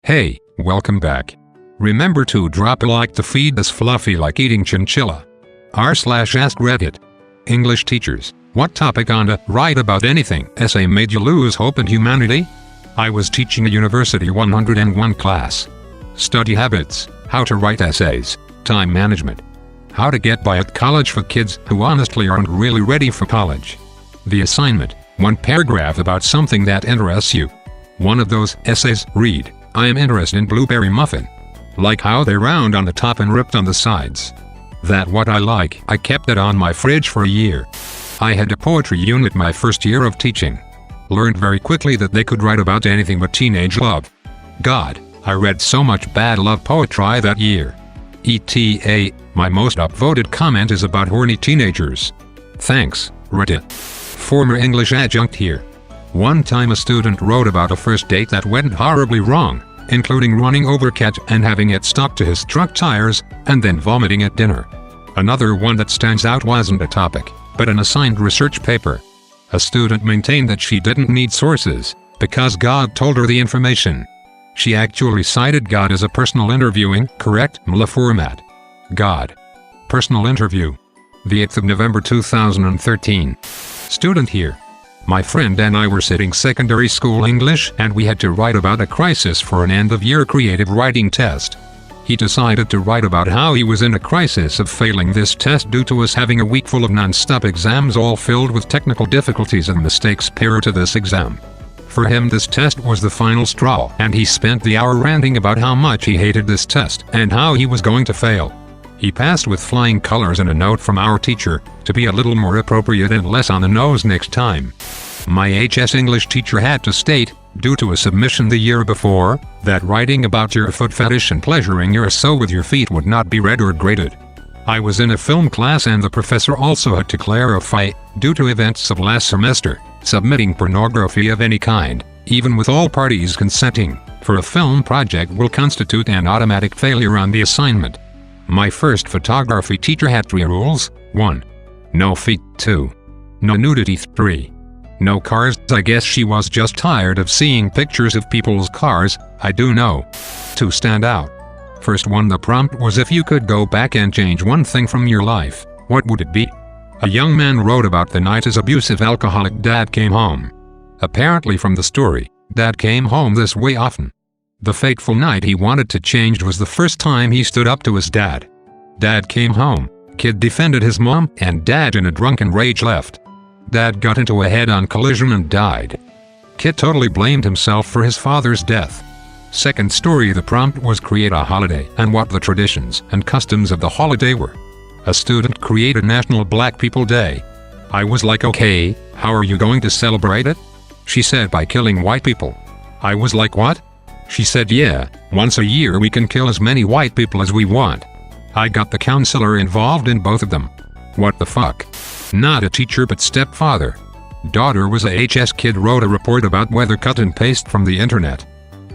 Hey, welcome back. Remember to drop a like to feed this fluffy like eating chinchilla. r/AskReddit. English teachers, what topic on a write about anything essay made you lose hope in humanity? I was teaching a University 101 class. Study habits, how to write essays, time management, how to get by at college for kids who honestly aren't really ready for college. The assignment, one paragraph about something that interests you. One of those essays, read, I am interested in blueberry muffin. Like how they're round on the top and ripped on the sides. That what I like. I kept it on my fridge for a year. I had a poetry unit my first year of teaching. Learned very quickly that they could write about anything but teenage love. God, I read so much bad love poetry that year. ETA, my most upvoted comment is about horny teenagers. Thanks, Reddit. Former English adjunct here. One time a student wrote about a first date that went horribly wrong, including running over cat and having it stuck to his truck tires, and then vomiting at dinner. Another one that stands out wasn't a topic, but an assigned research paper. A student maintained that she didn't need sources, because God told her the information. She actually cited God as a personal interviewing, correct MLA format. God. Personal interview. The 8th of November 2013. Student here. My friend and I were sitting secondary school English and we had to write about a crisis for an end-of-year creative writing test. He decided to write about how he was in a crisis of failing this test due to us having a week full of non-stop exams all filled with technical difficulties and mistakes prior to this exam. For him this test was the final straw and he spent the hour ranting about how much he hated this test and how he was going to fail. He passed with flying colors and a note from our teacher, to be a little more appropriate and less on the nose next time. My HS English teacher had to state, due to a submission the year before, that writing about your foot fetish and pleasuring yourself with your feet would not be read or graded. I was in a film class and the professor also had to clarify, due to events of last semester, submitting pornography of any kind, even with all parties consenting, for a film project will constitute an automatic failure on the assignment. My first photography teacher had 3 rules. 1. No feet. 2. No nudity. 3. No cars. I guess she was just tired of seeing pictures of people's cars, I do know. 2 stand out. First one, the prompt was if you could go back and change one thing from your life, what would it be? A young man wrote about the night his abusive alcoholic dad came home. Apparently from the story, dad came home this way often. The fateful night he wanted to change was the first time he stood up to his dad. Dad came home, kid defended his mom, and dad in a drunken rage left. Dad got into a head-on collision and died. Kid totally blamed himself for his father's death. Second story, the prompt was create a holiday and what the traditions and customs of the holiday were. A student created National Black People Day. I was like, okay, how are you going to celebrate it? She said by killing white people. I was like, what? She said, yeah, once a year we can kill as many white people as we want. I got the counselor involved in both of them. What the fuck? Not a teacher but stepfather. Daughter was a HS kid, wrote a report about weather cut and paste from the internet.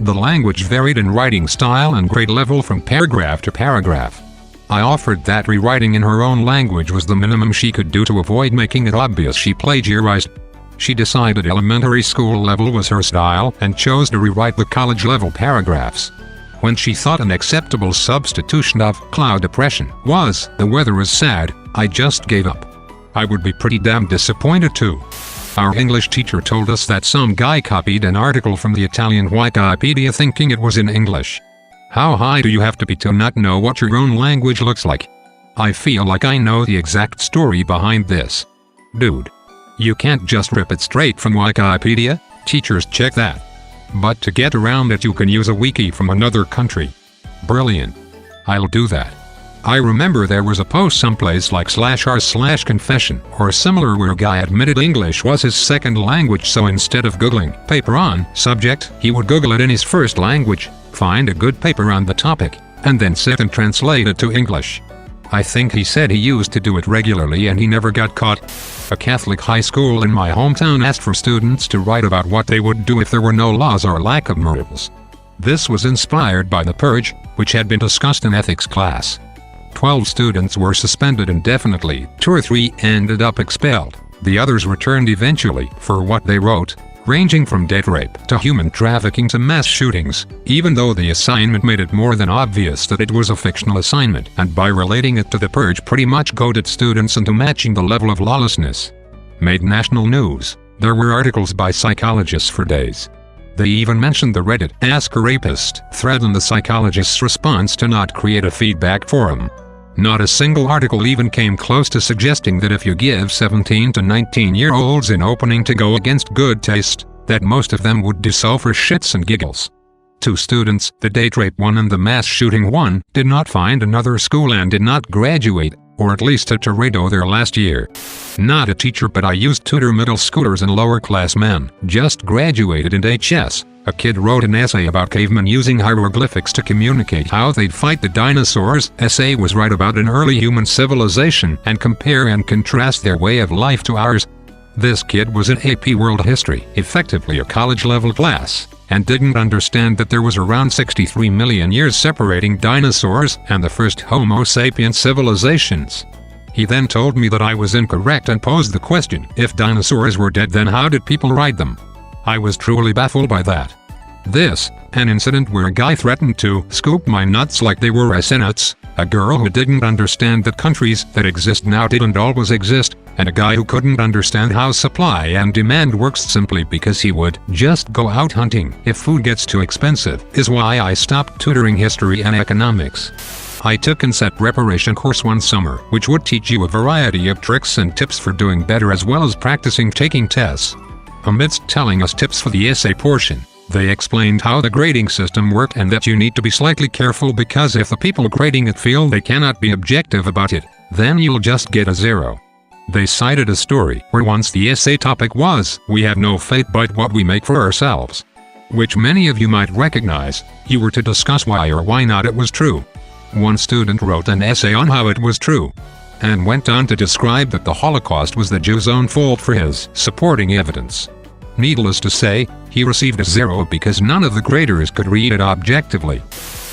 The language varied in writing style and grade level from paragraph to paragraph. I offered that rewriting in her own language was the minimum she could do to avoid making it obvious she plagiarized. She decided elementary school level was her style and chose to rewrite the college level paragraphs. When she thought an acceptable substitution of cloud depression was the weather was sad, I just gave up. I would be pretty damn disappointed too. Our English teacher told us that some guy copied an article from the Italian Wikipedia thinking it was in English. How high do you have to be to not know what your own language looks like? I feel like I know the exact story behind this. Dude. You can't just rip it straight from Wikipedia, teachers check that. But to get around it you can use a wiki from another country. Brilliant. I'll do that. I remember there was a post someplace like /r/confession or similar where a guy admitted English was his second language, so instead of googling paper on subject, he would google it in his first language, find a good paper on the topic, and then sit and translate it to English. I think he said he used to do it regularly and he never got caught. A Catholic high school in my hometown asked for students to write about what they would do if there were no laws or lack of morals. This was inspired by the purge, which had been discussed in ethics class. 12 students were suspended indefinitely, 2 or 3 ended up expelled, the others returned eventually for what they wrote. ranging from date rape to human trafficking to mass shootings, even though the assignment made it more than obvious that it was a fictional assignment, and by relating it to the purge pretty much goaded students into matching the level of lawlessness. Made national news. There were articles by psychologists for days. They even mentioned the Reddit Ask a Rapist thread and the psychologist's response to not create a feedback forum. Not a single article even came close to suggesting that if you give 17 to 19-year-olds an opening to go against good taste, that most of them would do so for shits and giggles. 2 students, the date rape one and the mass shooting one, did not find another school and did not graduate, or at least at Toredo their last year. Not a teacher, but I used to tutor middle schoolers and lower class men, just graduated in HS. A kid wrote an essay about cavemen using hieroglyphics to communicate how they'd fight the dinosaurs. Essay was right about an early human civilization and compare and contrast their way of life to ours. This kid was in AP World History, effectively a college-level class, and didn't understand that there was around 63 million years separating dinosaurs and the first Homo sapien civilizations. He then told me that I was incorrect and posed the question, if dinosaurs were dead, then how did people ride them? I was truly baffled by that. This, an incident where a guy threatened to scoop my nuts like they were rice nuts, a girl who didn't understand that countries that exist now didn't always exist, and a guy who couldn't understand how supply and demand works simply because he would just go out hunting if food gets too expensive, is why I stopped tutoring history and economics. I took an essay preparation course one summer, which would teach you a variety of tricks and tips for doing better as well as practicing taking tests. Amidst telling us tips for the essay portion, they explained how the grading system worked and that you need to be slightly careful because if the people grading it feel they cannot be objective about it, then you'll just get a 0. They cited a story where once the essay topic was, "We have no fate but what we make for ourselves," which many of you might recognize. You were to discuss why or why not it was true. One student wrote an essay on how it was true, and went on to describe that the Holocaust was the Jews' own fault for his supporting evidence. Needless to say, he received a 0 because none of the graders could read it objectively.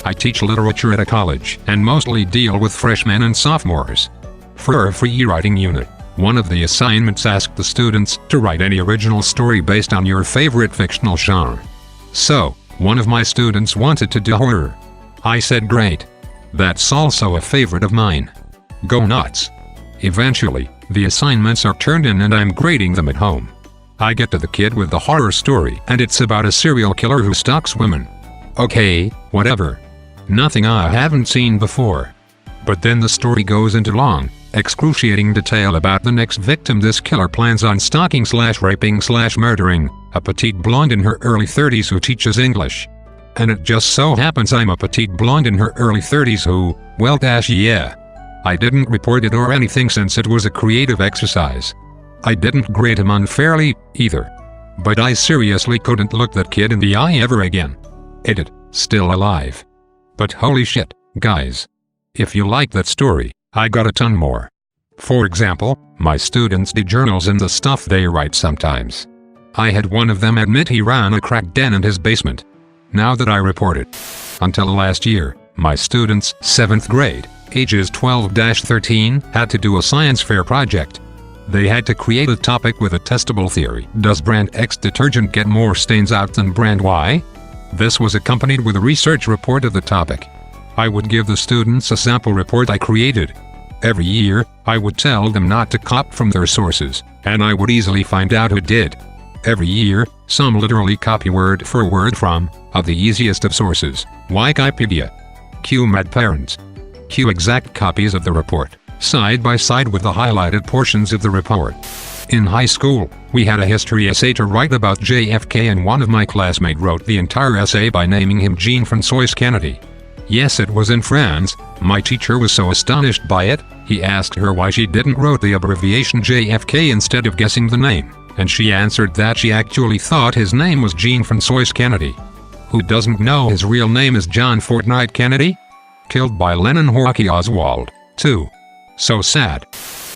I teach literature at a college and mostly deal with freshmen and sophomores. For our free writing unit, one of the assignments asked the students to write any original story based on your favorite fictional genre. So, one of my students wanted to do horror. I said great. That's also a favorite of mine. Go nuts. Eventually, the assignments are turned in and I'm grading them at home. I get to the kid with the horror story and it's about a serial killer who stalks women. Okay, whatever. Nothing I haven't seen before. But then the story goes into long, excruciating detail about the next victim this killer plans on stalking/raping/murdering, a petite blonde in her early 30s who teaches English. And it just so happens I'm a petite blonde in her early 30s who, well yeah. I didn't report it or anything since it was a creative exercise. I didn't grade him unfairly, either. But I seriously couldn't look that kid in the eye ever again. Edit, still alive. But holy shit, guys. If you like that story, I got a ton more. For example, my students do journals and the stuff they write sometimes. I had one of them admit he ran a crack den in his basement. Now that I report it. Until last year, my students, 7th grade, ages 12-13, had to do a science fair project. They had to create a topic with a testable theory. Does brand X detergent get more stains out than brand Y? This was accompanied with a research report of the topic. I would give the students a sample report I created. Every year, I would tell them not to copy from their sources, and I would easily find out who did. Every year, some literally copy word for word from, of the easiest of sources, Wikipedia. Cue mad parents. Cue exact copies of the report, side by side with the highlighted portions of the report. In high school, we had a history essay to write about JFK and one of my classmates wrote the entire essay by naming him Jean-François Kennedy. Yes, it was in France. My teacher was so astonished by it, he asked her why she didn't wrote the abbreviation JFK instead of guessing the name, and she answered that she actually thought his name was Jean-François Kennedy. Who doesn't know his real name is John Fortnite Kennedy? Killed by Lennon Hockey Oswald, too. So sad.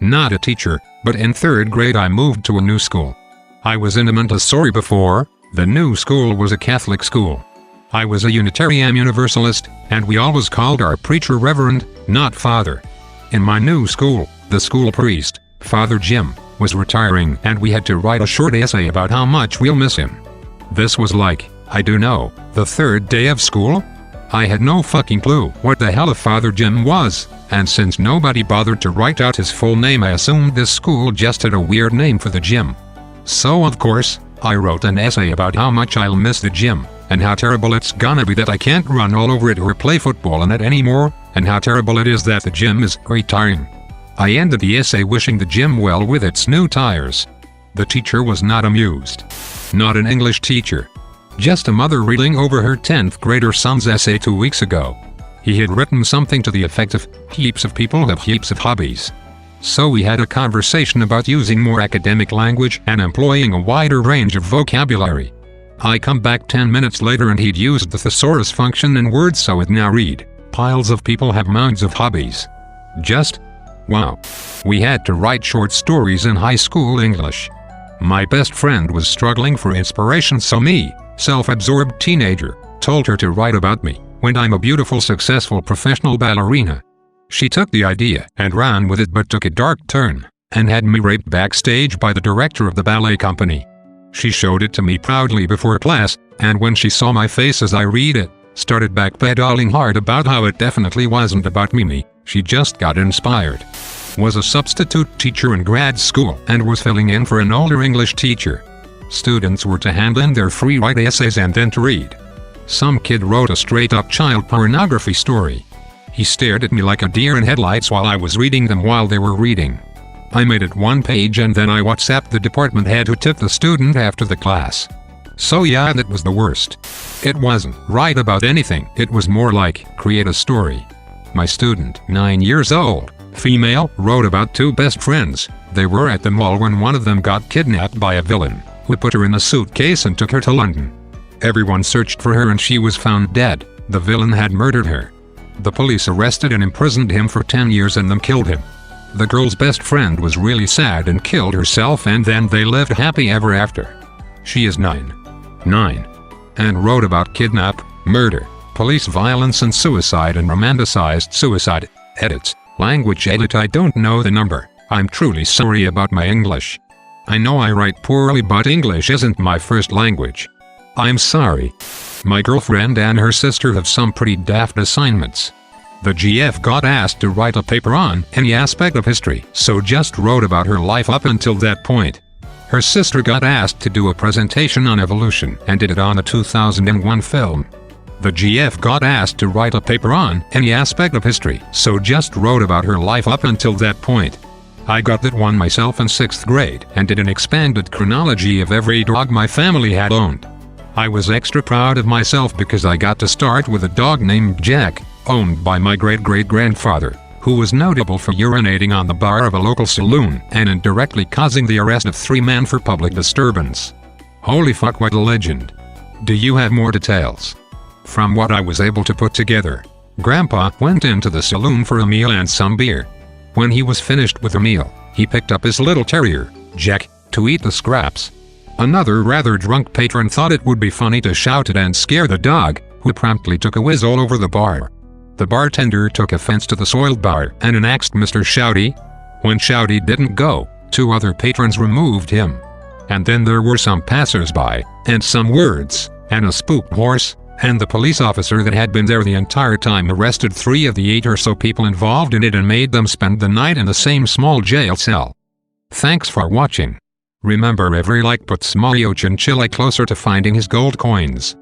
Not a teacher, but in 3rd grade I moved to a new school. I was in a Montessori before. The new school was a Catholic school. I was a Unitarian Universalist, and we always called our preacher Reverend, not Father. In my new school, the school priest, Father Jim, was retiring and we had to write a short essay about how much we'll miss him. This was like, I do know, the third day of school? I had no fucking clue what the hell a Father Jim was, and since nobody bothered to write out his full name, I assumed this school just had a weird name for the gym. So of course, I wrote an essay about how much I'll miss the gym, and how terrible it's gonna be that I can't run all over it or play football in it anymore, and how terrible it is that the gym is retiring. I ended the essay wishing the gym well with its new tires. The teacher was not amused. Not an English teacher. Just a mother reading over her 10th grader son's essay 2 weeks ago. He had written something to the effect of, heaps of people have heaps of hobbies. So we had a conversation about using more academic language and employing a wider range of vocabulary. I come back 10 minutes later and he'd used the thesaurus function in Word, so it now read, piles of people have mounds of hobbies. Just, wow. We had to write short stories in high school English. My best friend was struggling for inspiration, so me, self-absorbed teenager, told her to write about me, when I'm a beautiful successful professional ballerina. She took the idea and ran with it, but took a dark turn, and had me raped backstage by the director of the ballet company. She showed it to me proudly before class, and when she saw my face as I read it, started backpedaling hard about how it definitely wasn't about me, she just got inspired. Was a substitute teacher in grad school and was filling in for an older English teacher. Students were to hand in their free write essays and then to read. Some kid wrote a straight-up child pornography story. He stared at me like a deer in headlights while I was reading them while they were reading. I made it one page and then I WhatsApped the department head who took the student after the class. So yeah, that was the worst. It wasn't write about anything, it was more like, create a story. My student, 9 years old, female, wrote about two best friends. They were at the mall when one of them got kidnapped by a villain, who put her in a suitcase and took her to London. Everyone searched for her and she was found dead. The villain had murdered her. The police arrested and imprisoned him for 10 years and then killed him. The girl's best friend was really sad and killed herself, and then they lived happy ever after. She is 9. And wrote about kidnap, murder, police violence and suicide, and romanticized suicide. Edits. Language edit. I don't know the number. I'm truly sorry about my English. I know I write poorly, but English isn't my first language. I'm sorry. My girlfriend and her sister have some pretty daft assignments. The GF got asked to write a paper on any aspect of history, so just wrote about her life up until that point. Her sister got asked to do a presentation on evolution and did it on a 2001 film. The GF got asked to write a paper on any aspect of history, so just wrote about her life up until that point. I got that one myself in 6th grade and did an expanded chronology of every dog my family had owned. I was extra proud of myself because I got to start with a dog named Jack, owned by my great-great-grandfather, who was notable for urinating on the bar of a local saloon and indirectly causing the arrest of 3 men for public disturbance. Holy fuck, what a legend. Do you have more details? From what I was able to put together, Grandpa went into the saloon for a meal and some beer. When he was finished with the meal, he picked up his little terrier, Jack, to eat the scraps. Another rather drunk patron thought it would be funny to shout it and scare the dog, who promptly took a whiz all over the bar. The bartender took offense to the soiled bar and annexed Mr. Shouty. When Shouty didn't go, 2 other patrons removed him. And then there were some passers-by, and some words, and a spooked horse, and the police officer that had been there the entire time arrested 3 of the 8 or so people involved in it and made them spend the night in the same small jail cell. Thanks for watching. Remember, every like puts Mario Chinchilla closer to finding his gold coins.